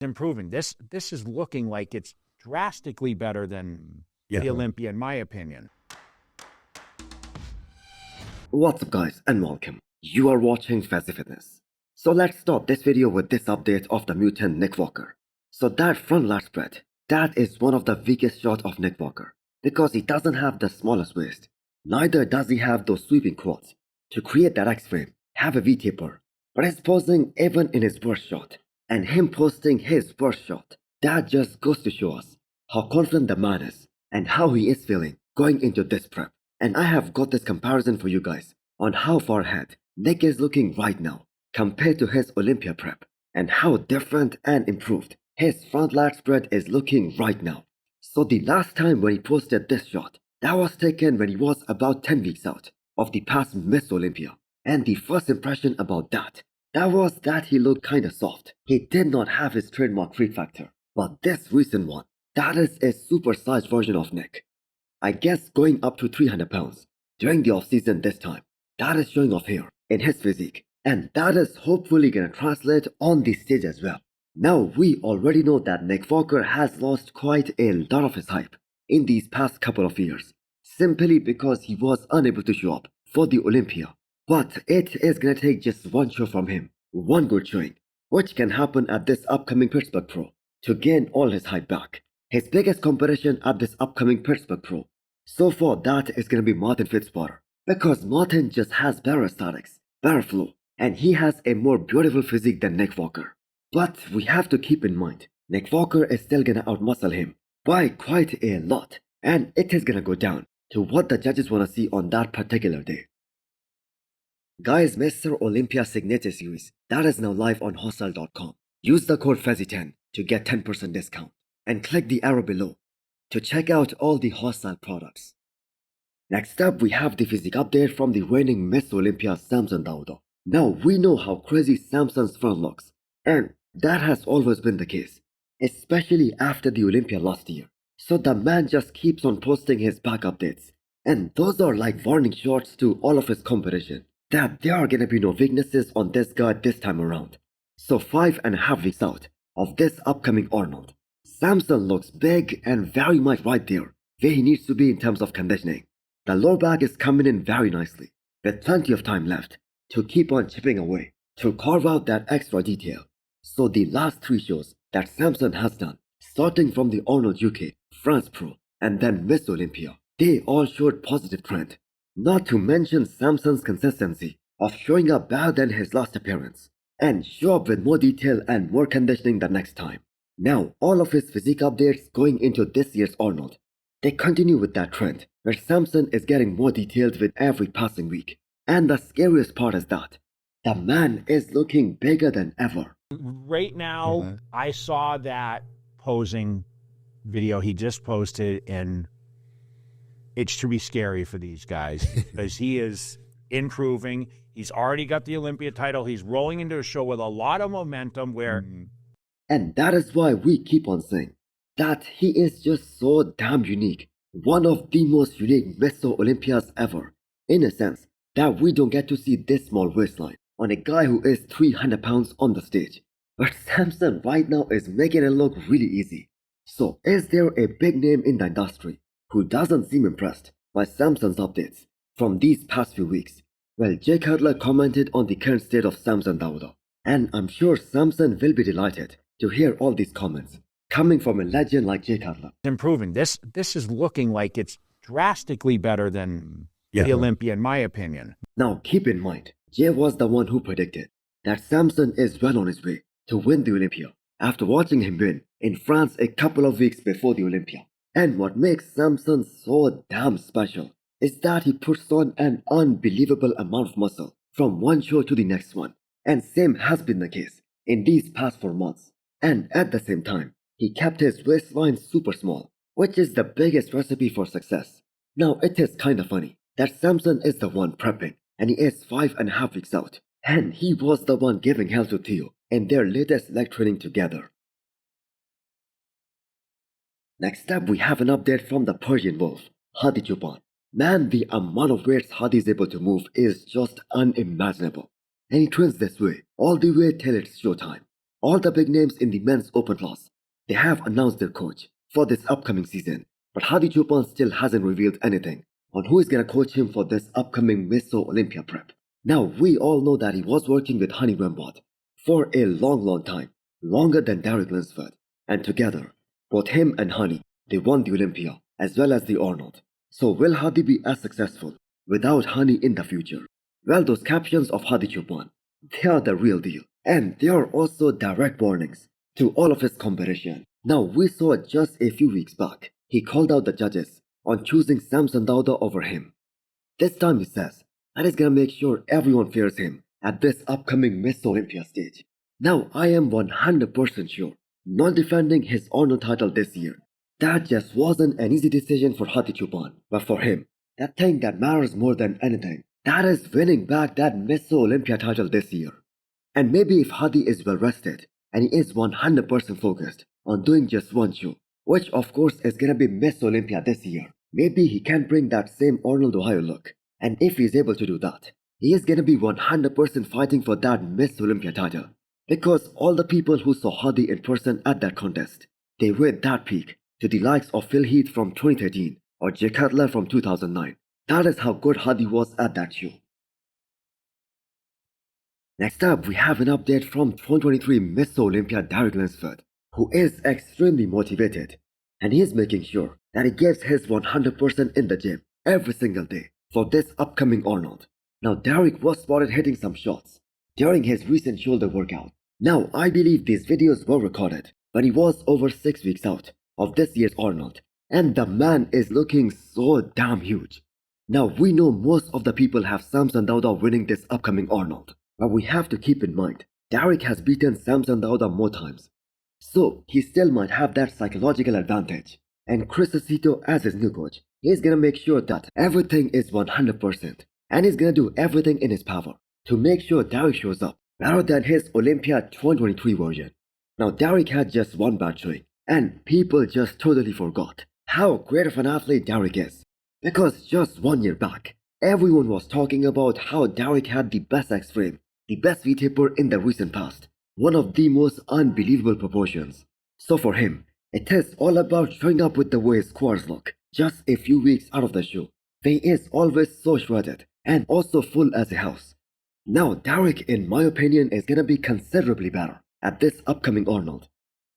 improving. This is looking like it's drastically better than the Olympia, in my opinion. What's up guys and welcome. You are watching Fazi Fitness. So let's start this video with this update of the mutant Nick Walker. So that front lat spread, that is one of the weakest shots of Nick Walker. Because he doesn't have the smallest waist. Neither does he have those sweeping quads. To create that X-frame, have a V-taper. But he's posing even in his worst shot. And him posting his worst shot, that just goes to show us how confident the man is and how he is feeling going into this prep. And I have got this comparison for you guys on how far ahead Nick is looking right now compared to his Olympia prep and how different and improved his front lat spread is looking right now. So the last time when he posted this shot, that was taken when he was about 10 weeks out of the past Miss Olympia. And the first impression about that was that he looked kinda soft. He did not have his trademark freak factor. But this recent one, that is a supersized version of Nick. I guess going up to 300 pounds during the off-season this time. That is showing off here in his physique. And that is hopefully gonna translate on the stage as well. Now we already know that Nick Walker has lost quite a lot of his hype in these past couple of years. Simply because he was unable to show up for the Olympia. But it is gonna take just one show from him, one good showing, which can happen at this upcoming Pittsburgh Pro to gain all his hype back. His biggest competition at this upcoming Pittsburgh Pro so far, that is gonna be Martin Fitzpatrick, because Martin just has better aesthetics, better flow, and he has a more beautiful physique than Nick Walker. But we have to keep in mind, Nick Walker is still gonna outmuscle him by quite a lot, and it is gonna go down to what the judges wanna see on that particular day. Guys, Mr. Olympia Signature Series, that is now live on hostile.com. Use the code FAZI10 to get 10% discount and click the arrow below to check out all the Hostile products. Next up, we have the physique update from the reigning Miss Olympia Samson Dauda. Now we know how crazy Samson's front looks, and that has always been the case, especially after the Olympia last year. So the man just keeps on posting his back updates, and those are like warning shots to all of his competition that there are gonna be no weaknesses on this guy this time around. So 5.5 weeks out of this upcoming Arnold, Samson looks big and very much right there where he needs to be in terms of conditioning. The lower back is coming in very nicely with plenty of time left to keep on chipping away to carve out that extra detail. So the last 3 shows that Samson has done, starting from the Arnold UK, France Pro, and then Miss Olympia, they all showed positive trend. Not to mention Samson's consistency of showing up better than his last appearance and show up with more detail and more conditioning the next time. Now all of his physique updates going into this year's Arnold, they continue with that trend where Samson is getting more detailed with every passing week. And the scariest part is that the man is looking bigger than ever. Right now, I saw that posing video he just posted, and it should be scary for these guys because he is improving. He's already got the Olympia title. He's rolling into a show with a lot of momentum where... And that is why we keep on saying that he is just so damn unique. One of the most unique Mr. Olympias ever. In a sense that we don't get to see this small waistline on a guy who is 300 pounds on the stage. But Samson right now is making it look really easy. So is there a big name in the industry who doesn't seem impressed by Samson's updates from these past few weeks? Well, Jake Cutler commented on the current state of Samson Dauda, and I'm sure Samson will be delighted to hear all these comments coming from a legend like Jake Cutler. Improving. This is looking like it's drastically better than the Olympia, in my opinion. Now keep in mind, Jay was the one who predicted that Samson is well on his way to win the Olympia after watching him win in France a couple of weeks before the Olympia. And what makes Samson so damn special is that he puts on an unbelievable amount of muscle from one show to the next one. And same has been the case in these past 4 months. And at the same time, he kept his waistline super small, which is the biggest recipe for success. Now it is kinda funny that Samson is the one prepping and he is 5.5 weeks out. And he was the one giving hell to Theo in their latest leg training together. Next up, we have an update from the Persian Wolf, Hadi. Man, the amount of weights Hadi is able to move is just unimaginable. And he trains this way all the way till it's showtime. all the big names in the men's open class, they have announced their coach for this upcoming season. But Hadi Choopan still hasn't revealed anything on who is gonna coach him for this upcoming Miso Olympia prep. Now, we all know that he was working with Hani Rambod for a long time, longer than Derek Lunsford. And together, both him and Hani, they won the Olympia as well as the Arnold. So will Hadi be as successful without Hani in the future? Well, those captions of Hadi Choopan, they are the real deal. And they are also direct warnings to all of his competition. Now, we saw just a few weeks back, he called out the judges on choosing Samson Dauda over him. This time he says that he's gonna make sure everyone fears him at this upcoming Miss Olympia stage. Now, I am 100% sure, not defending his Arnold title this year, that just wasn't an easy decision for Hadi Choopan. But for him, that thing that matters more than anything, that is winning back that Miss Olympia title this year. And maybe if Hadi is well rested and he is 100% focused on doing just one show, which of course is gonna be Miss Olympia this year, maybe he can bring that same Arnold Ohio look. And if he's able to do that, he is gonna be 100% fighting for that Miss Olympia title. Because all the people who saw Hadi in person at that contest, they were that peak to the likes of Phil Heath from 2013 or Jay Cutler from 2009. That is how good Hadi was at that show. Next up, we have an update from 2023 Miss Olympia Derek Lunsford, who is extremely motivated, and he is making sure that he gives his 100% in the gym every single day for this upcoming Arnold. Now, Derek was spotted hitting some shots during his recent shoulder workout. Now, I believe these videos were recorded when he was over 6 weeks out of this year's Arnold, and the man is looking so damn huge. Now, we know most of the people have Samson Dauda winning this upcoming Arnold, but we have to keep in mind, Derek has beaten Samson Dauda more times, so he still might have that psychological advantage. And Chris Aceto, as his new coach, he's gonna make sure that everything is 100%, and he's gonna do everything in his power to make sure Derek shows up better than his Olympia 2023 version. Now, Derek had just one bad showing, and people just totally forgot how great of an athlete Derek is. Because just 1 year back, everyone was talking about how Derek had the best X-frame, the best V-taper in the recent past, one of the most unbelievable proportions. So for him, it is all about showing up with the way his quads look just a few weeks out of the show. He is always so shredded and also full as a house. Now, Derek, in my opinion, is gonna be considerably better at this upcoming Arnold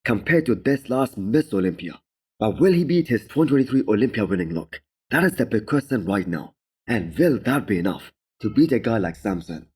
compared to this last Miss Olympia. But will he beat his 2023 Olympia winning look? That is the big question right now. And will that be enough to beat a guy like Samson?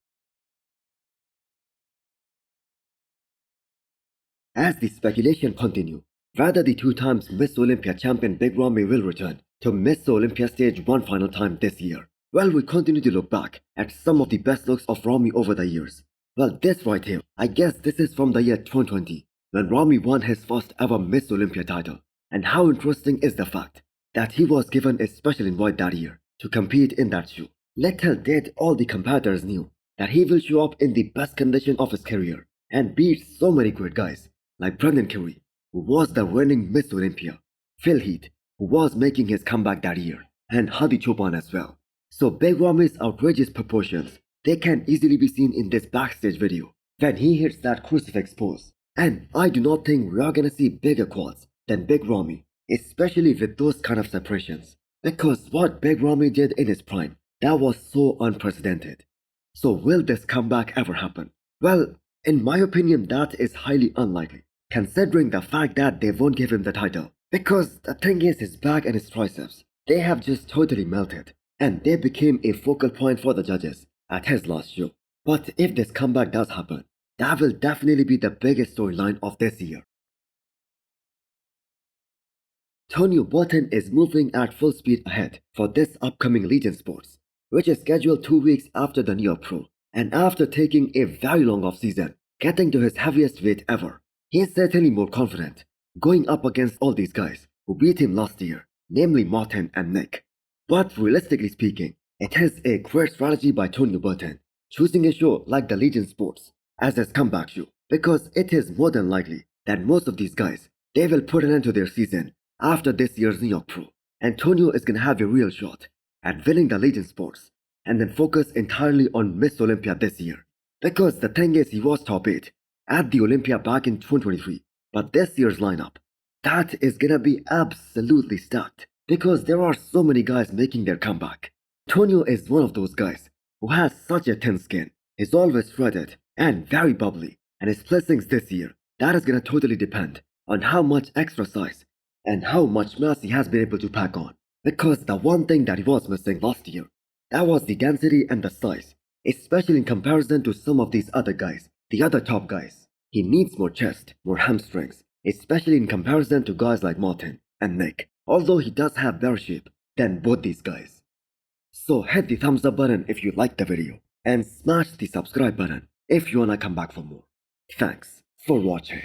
As the speculation continues, whether the 2 times Miss Olympia champion Big Ramy will return to Miss Olympia stage one final time this year. Well, we continue to look back at some of the best looks of Ramy over the years. Well, this right here, I guess this is from the year 2020, when Ramy won his first ever Miss Olympia title. And how interesting is the fact that he was given a special invite that year to compete in that show. Little did all the competitors knew that he will show up in the best condition of his career and beat so many great guys like Brendan Curry, who was the reigning Miss Olympia, Phil Heath, who was making his comeback that year, and Hadi Choopan as well. So Big Ramy's outrageous proportions, they can easily be seen in this backstage video when he hits that crucifix pose. And I do not think we are gonna see bigger quads than Big Ramy, especially with those kind of separations. Because what Big Ramy did in his prime, that was so unprecedented. So will this comeback ever happen? Well, in my opinion, that is highly unlikely, considering the fact that they won't give him the title. Because the thing is, his back and his triceps, they have just totally melted, and they became a focal point for the judges at his last show. But if this comeback does happen, that will definitely be the biggest storyline of this year. Tonio Burton is moving at full speed ahead for this upcoming Legion Sports, which is scheduled 2 weeks after the New York Pro. And after taking a very long off-season, getting to his heaviest weight ever, he is certainly more confident going up against all these guys who beat him last year, namely Martin and Nick. But realistically speaking, it is a great strategy by Tonio Burton, choosing a show like the Legion Sports as his comeback show, because it is more than likely that most of these guys, they will put an end to their season after this year's New York Pro, and Tonio is gonna have a real shot at winning the Legion Sports and then focus entirely on Miss Olympia this year. Because the thing is, he was top 8 at the Olympia back in 2023. But this year's lineup, that is gonna be absolutely stacked because there are so many guys making their comeback. Tonio is one of those guys who has such a thin skin. He's always shredded and very bubbly, and his placings this year, that is gonna totally depend on how much extra size and how much mass he has been able to pack on. Because the one thing that he was missing last year, that was the density and the size, especially in comparison to some of these other guys, the other top guys. He needs more chest, more hamstrings, especially in comparison to guys like Martin and Nick, although he does have better shape than both these guys. So hit the thumbs up button if you liked the video, and smash the subscribe button if you wanna come back for more. Thanks for watching.